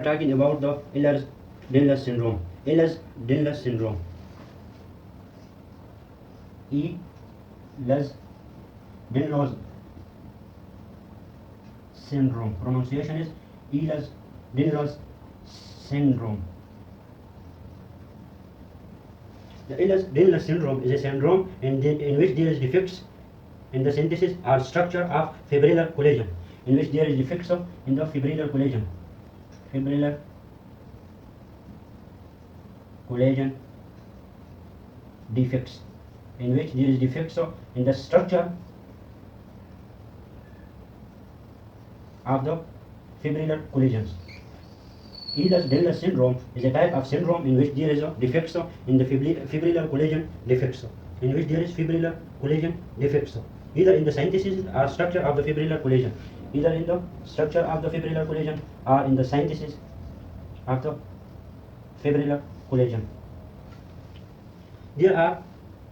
talking about the Ehlers-Danlos syndrome. Ehlers-Danlos syndrome. Ehlers-Danlos syndrome. Pronunciation is Ehlers-Danlos syndrome. The Ehlers-Danlos syndrome is a syndrome in which there is defects in the synthesis or structure of fibrillar collagen. In which there is defects in the fibrillar collagen. Fibrillar collagen defects, in which there is defects in the structure of the fibrillar collagens. Ehlers-Danlos syndrome is a type of syndrome in which there is a defects in the fibrillar collagen defects, in which there is fibrillar collagen defects, either in the synthesis or structure of the fibrillar collagen, either in the structure of the fibrillar collagen or in the synthesis of the fibrillar collagen. There are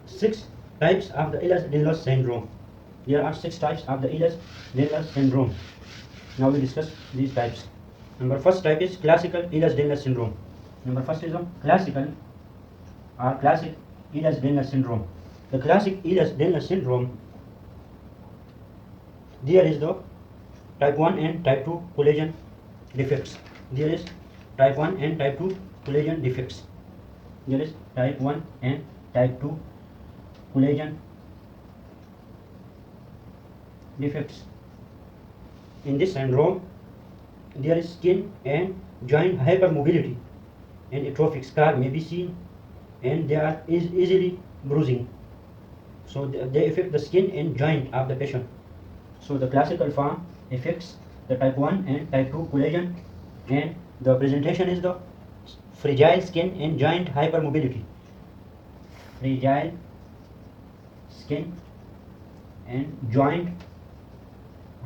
6 types of the Ehlers-Danlos syndrome. There are 6 types of the Ehlers-Danlos syndrome. Now we discuss these types. First type is classical Ehlers-Danlos syndrome. First is the classic Ehlers-Danlos syndrome. The classic Ehlers-Danlos syndrome, there is the type 1 and type 2 collagen defects. There is type 1 and type 2 collagen defects. There is type 1 and type 2 collagen defects. In this syndrome, there is skin and joint hypermobility and atrophic scar may be seen, and they are easily bruising. So they affect the skin and joint of the patient. So the classical form affects the type 1 and type 2 collagen, and the presentation is the fragile skin and joint hypermobility. Fragile skin and joint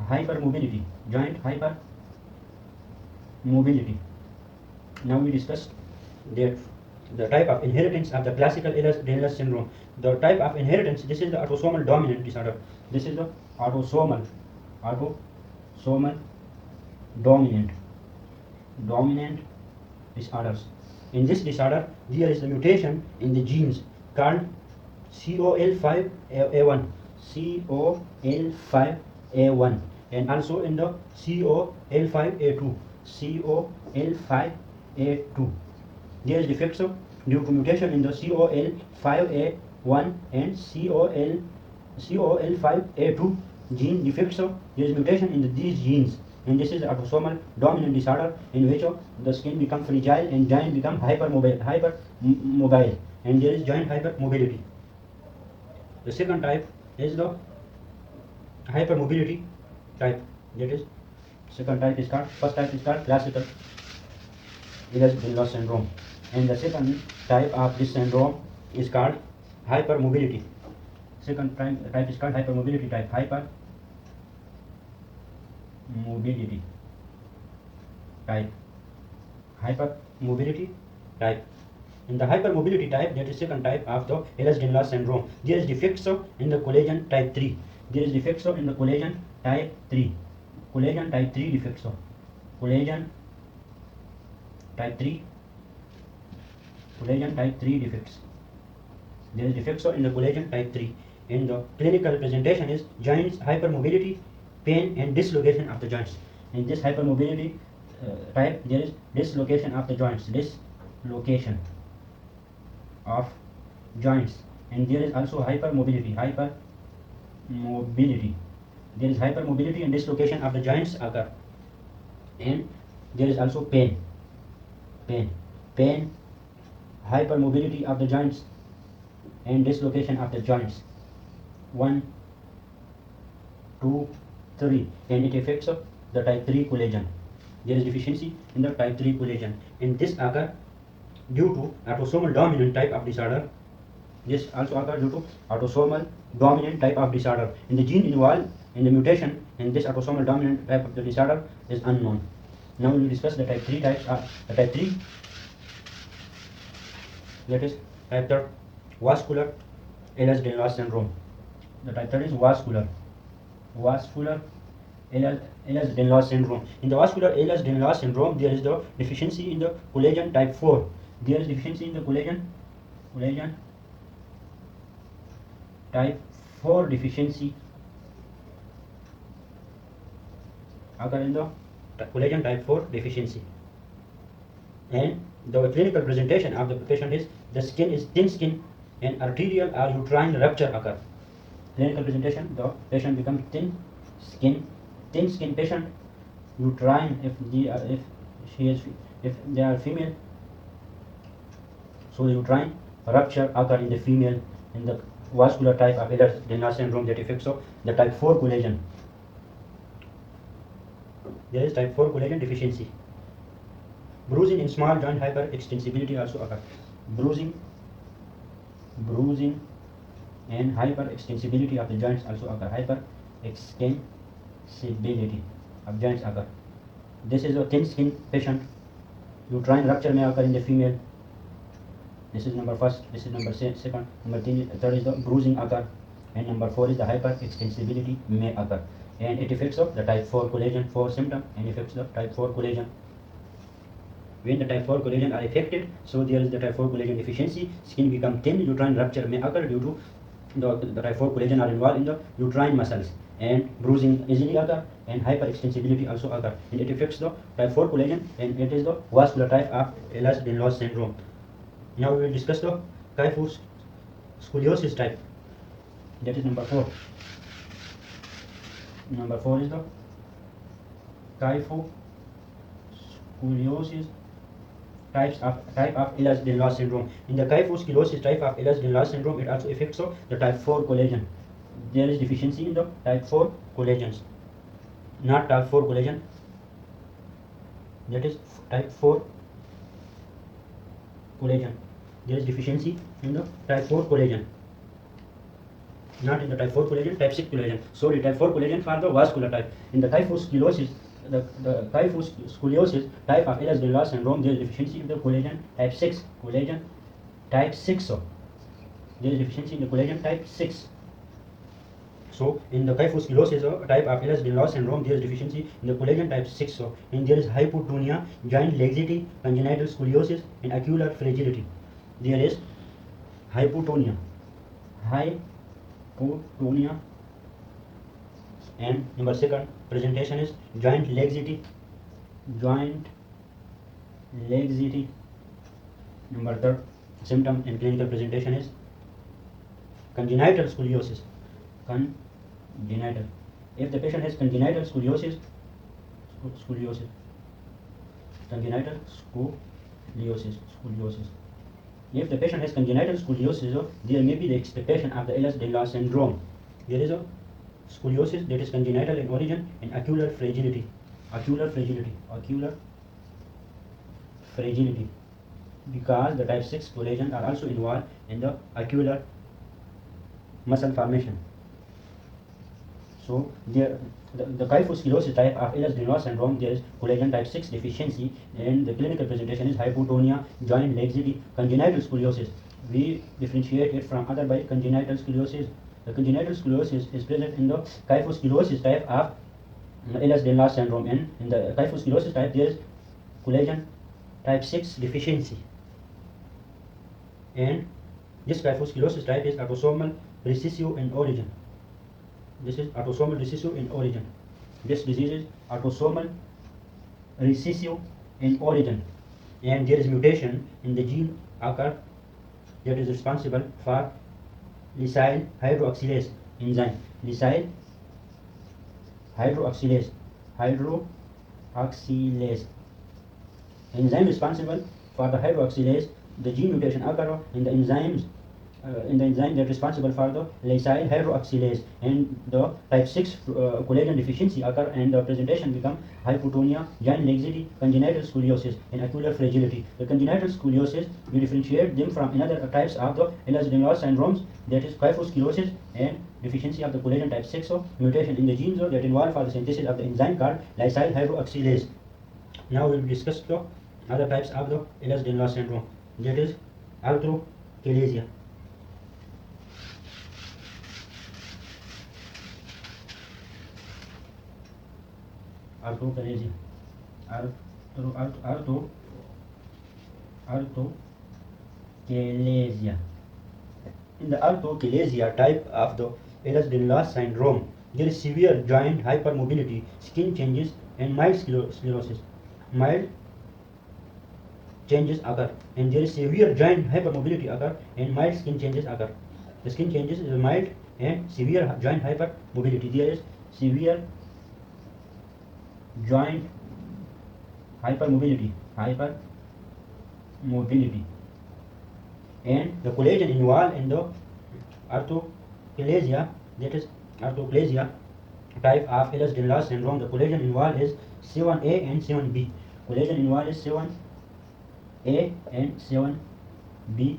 hypermobility. Now we discuss the type of inheritance of the classical Ehlers-Danlos syndrome. The type of inheritance, this is the autosomal dominant disorder. This is the autosomal dominant disorders. In this disorder, there is a mutation in the genes called COL5A1, and also in the COL5A2. There is defects due to mutation in the COL5A1 and COL5A2 gene defects. There is mutation in these genes, and this is autosomal dominant disorder in which the skin becomes fragile and joint become hypermobile, and there is joint hypermobility. The second type is the hypermobility type. That is, second type is called, first type is called classical Ehlers-Danlos syndrome, and the second type of this syndrome is called hypermobility. Second type is called hypermobility type. Hypermobility type. In the hypermobility type, that is second type of the Ehlers-Danlos syndrome, there is defects in the collagen type 3. There is defects in the collagen type 3. Collagen type 3 defects. Collagen type 3 defects. There is defects in the collagen type 3. And the clinical presentation is joints hypermobility, pain and dislocation of the joints. In this hypermobility type, there is dislocation of the joints. Dislocation of joints, and there is also hypermobility. There is hypermobility and dislocation of the joints occur, and there is also pain, hypermobility of the joints and dislocation of the joints. 1, 2, 3, and it affects the type 3 collagen. There is deficiency in the type 3 collagen, and this occur due to autosomal dominant type of disorder. This also occurs due to autosomal dominant type of disorder, and the gene involved in the mutation in this autosomal dominant type of the disorder is unknown. Now we will discuss the type 3 types. The type 3, that is type 3 vascular Ehlers-Danlos syndrome. The type 3 is vascular Ehlers-Danlos syndrome. In the vascular Ehlers-Danlos syndrome, there is the deficiency in the collagen type 4. There is deficiency in the collagen type 4 deficiency occur in the collagen type 4 deficiency. And the clinical presentation of the patient is the skin is thin skin and arterial or uterine rupture occur. Clinical presentation, the patient becomes thin skin patient, uterine if they are female, so the uterine rupture occur in the female in the vascular type of Ehlers-Danlos syndrome that affects of the type 4 collagen. There is type 4 collagen deficiency. Bruising in small joint hyperextensibility also occur. Bruising and hyperextensibility of the joints also occur. Hyperextensibility of joints occur. This is a thin skin patient. Uterine rupture may occur in the female. This is number first. This is number second. Number third is the bruising occur, and number 4 is the hyperextensibility may occur. And it affects of the type 4 collagen 4 symptom and affects the type 4 collagen. When the type 4 collagen are affected, so there is the type 4 collagen deficiency, skin become thin, uterine rupture may occur due to the type 4 collagen are involved in the uterine muscles, and bruising easily occur, and hyperextensibility also occur, and it affects the type 4 collagen, and it is the vascular type of Ehlers-Danlos syndrome. Now we will discuss the kyphoscoliosis type, that is number 4. Number 4 is the kyphoscoliosis type of Ehlers-Danlos syndrome. In the kyphoscoliosis type of Ehlers-Danlos syndrome, it also affects the type 4 collagen. There is deficiency in the type 4 collagens, not type 4 collagen, that is type 4 collagen. There is deficiency in the type 4 collagen, not in the type 4 collagen, type 6 collagen. Sorry, type 4 collagen for the vascular type. In the kyphoscoliosis, the kyphoscoliosis type of Ehlers-Danlos syndrome, there is deficiency in the collagen type 6. Collagen type 6. So there is deficiency in the collagen type 6. So in the kyphoscoliosis type of Ehlers-Danlos syndrome, there is deficiency in the collagen type 6. So and there is hypotonia, joint laxity, congenital scoliosis, and ocular fragility. There is hypotonia, and number second presentation is joint laxity. Number third symptom and clinical presentation is congenital scoliosis. Congenital. If the patient has congenital scoliosis, congenital scoliosis. If the patient has congenital scoliosis, there may be the expectation of the Ehlers-Danlos syndrome. There is a scoliosis that is congenital in origin, and ocular fragility, because the type 6 collagen are also involved in the ocular muscle formation. So the kyphoscoliosis type of Ehlers-Danlos syndrome, there is collagen type 6 deficiency, and the clinical presentation is hypotonia, joint laxity, congenital scoliosis. We differentiate it from other by congenital scoliosis. The congenital scoliosis is present in the kyphoscoliosis type of Ehlers-Danlos syndrome, and in the kyphoscoliosis type there is collagen type 6 deficiency, and this kyphoscoliosis type is autosomal recessive in origin. This is autosomal recessive in origin. This disease is autosomal recessive in origin, and there is mutation in the gene occur that is responsible for lysyl hydroxylase enzyme. Lysyl hydroxylase enzyme responsible for the hydroxylase. The gene mutation occur in the enzyme that is responsible for the lysyl hydroxylase, and the type 6 collagen deficiency occur, and the presentation become hypotonia, joint laxity, congenital scoliosis, and ocular fragility. The congenital scoliosis, we differentiate them from another types of the Ehlers-Danlos syndromes, that is kyphoscoliosis and deficiency of the collagen type 6, so mutation in the genes that involved for the synthesis of the enzyme called lysyl hydroxylase. Now we will discuss the other types of the Ehlers-Danlos syndrome, that is arthrochalasia. arthrochalasia. Arthrochalasia. In the arthrochalasia type of the Ehlers-Danlos syndrome, there is severe joint hypermobility, skin changes, and mild sclerosis. Mild changes occur, and there is severe joint hypermobility occur, and mild skin changes occur. The skin changes is mild and severe joint hypermobility. There is severe joint hypermobility, and the collagen involved in the arthrochalasia, that is arthrochalasia type of Ehlers-Danlos syndrome. The collagen involved is 7A and 7B. Collagen involved is 7A and 7B.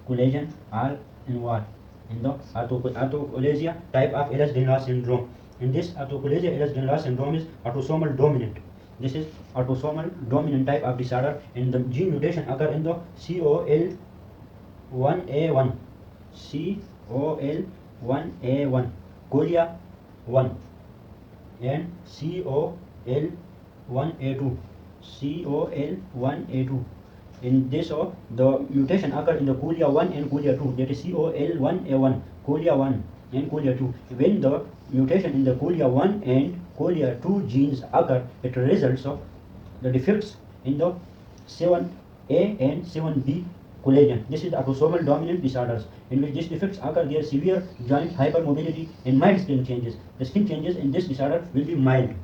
Collagen are involved in the arthrochalasia type of Ehlers-Danlos syndrome. In this arthrochalasia Ehlers-Danlos syndrome is autosomal dominant. This is autosomal dominant type of disorder, and the gene mutation occur in the COL1A1, COL1A1, COLIA 1, and COL1A2, COL1A2. In this, the mutation occur in the COLIA 1 and COLIA 2, that is COL1A1, COLIA 1 and COLIA 2. When the mutation in the COLIA 1 and COLIA 2 genes occur, it results of the defects in the 7A and 7B collagen. This is the autosomal dominant disorders. In which these defects occur, there is severe joint hypermobility and mild skin changes. The skin changes in this disorder will be mild.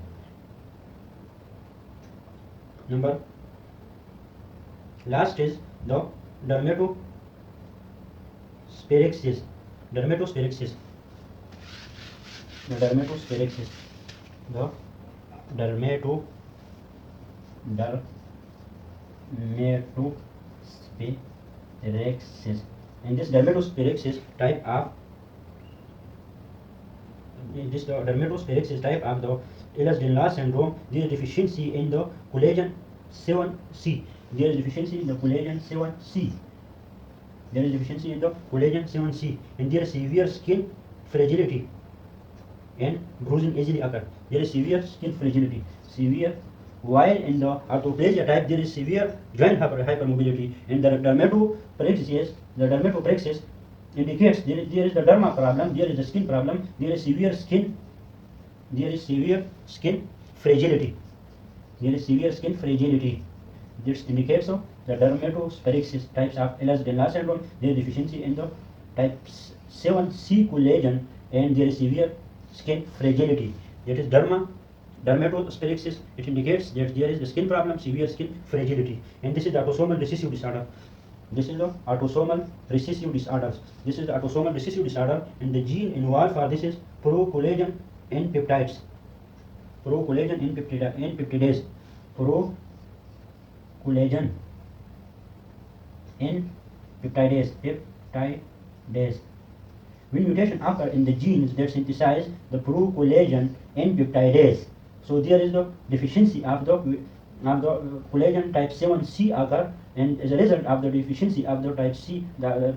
Last is the dermatosparaxis. Dermatosparaxis. The dermatosparaxis. The dermatosparaxis. In this dermatosparaxis type of the Ehlers-Danlos syndrome, there is deficiency in the collagen 7C. There is deficiency in the collagen 7C. There is deficiency in the collagen 7C, and there is severe skin fragility and bruising easily occur. There is severe skin fragility. While in the arthrochalasia type, there is severe joint hypermobility, and the dermatopraxis indicates there is the derma problem, there is the skin problem, there is severe skin fragility. This indicates the dermatosparaxis types of Ehlers-Danlos syndrome. There is deficiency in the type 7C collagen, and there is severe skin fragility. That is dermatosparaxis. It indicates that there is the skin problem, severe skin fragility, and this is the autosomal recessive disorder. This is the autosomal recessive disorder, and the gene involved for this is procollagen N peptidase. Procollagen N peptidase. Procollagen N peptidase. When mutation occur in the genes that synthesize the procollagen N peptidase, so there is the deficiency of the collagen type 7C occur, and as a result of the deficiency of the type C, the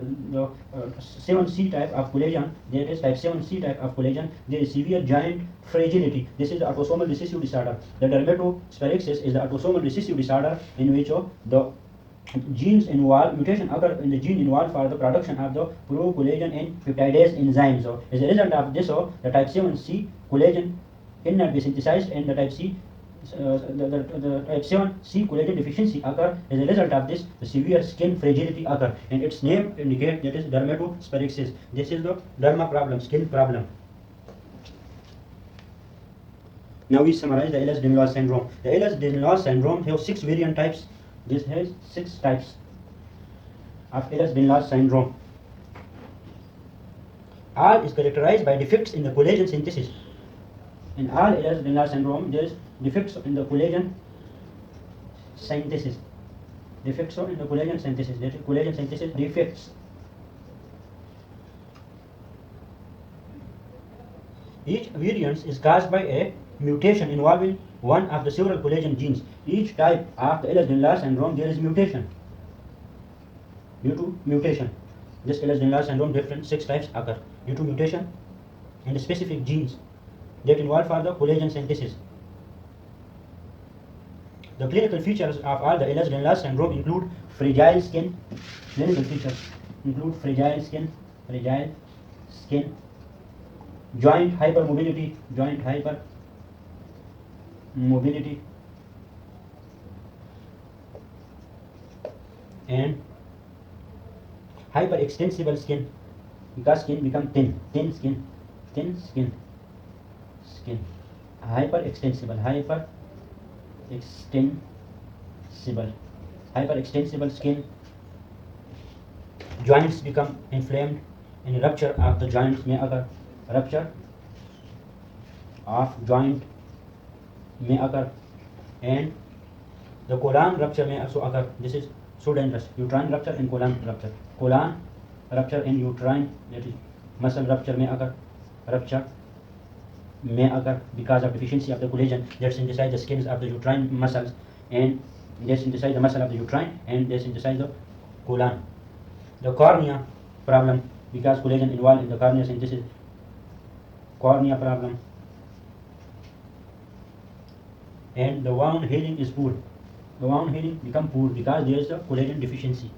7C type of collagen, there is type 7C type of collagen, there is severe joint fragility. This is the autosomal recessive disorder. The dermatosparaxis is the autosomal recessive disorder in which the genes involved, mutation occur in the gene involved for the production of the procollagen N peptidase enzyme. So as a result of this, the type 7C collagen cannot be synthesized, and the type C the type 7C collagen deficiency occur. As a result of this, the severe skin fragility occur, and its name indicates that is dermatosparaxis. This is the derma problem, skin problem. Now we summarize the Ehlers-Danlos syndrome. The Ehlers-Danlos syndrome has 6 variant types. This has 6 types of Ehlers-Danlos syndrome. All is characterized by defects in the collagen synthesis. In all Ehlers-Danlos syndrome, there is defects in the collagen synthesis. Defects in the collagen synthesis. That is collagen synthesis defects. Each variance is caused by a mutation involving one of the several collagen genes. Each type of the Ehlers-Danlos syndrome, there is mutation. Due to mutation, this Ehlers-Danlos syndrome, different 6 types occur due to mutation in the specific genes that involved for the collagen synthesis. The clinical features of all the Ehlers-Danlos syndrome include fragile skin. Clinical features include fragile skin, joint hypermobility, and hyperextensible skin, because skin become thin skin, hyperextensible skin, joints become inflamed, and rupture of the joints may occur. And the colon rupture may also occur. This is so dangerous. Uterine rupture and colon rupture. Colon rupture and uterine, that is muscle rupture, may occur. Because of deficiency of the collagen that synthesize the skins of the uterine muscles, and they synthesize the muscle of the uterine, and they synthesize the colon. The cornea problem, because collagen involved in the cornea synthesis. Cornea problem. And the wound healing is poor. The wound healing become poor because there is a collagen deficiency.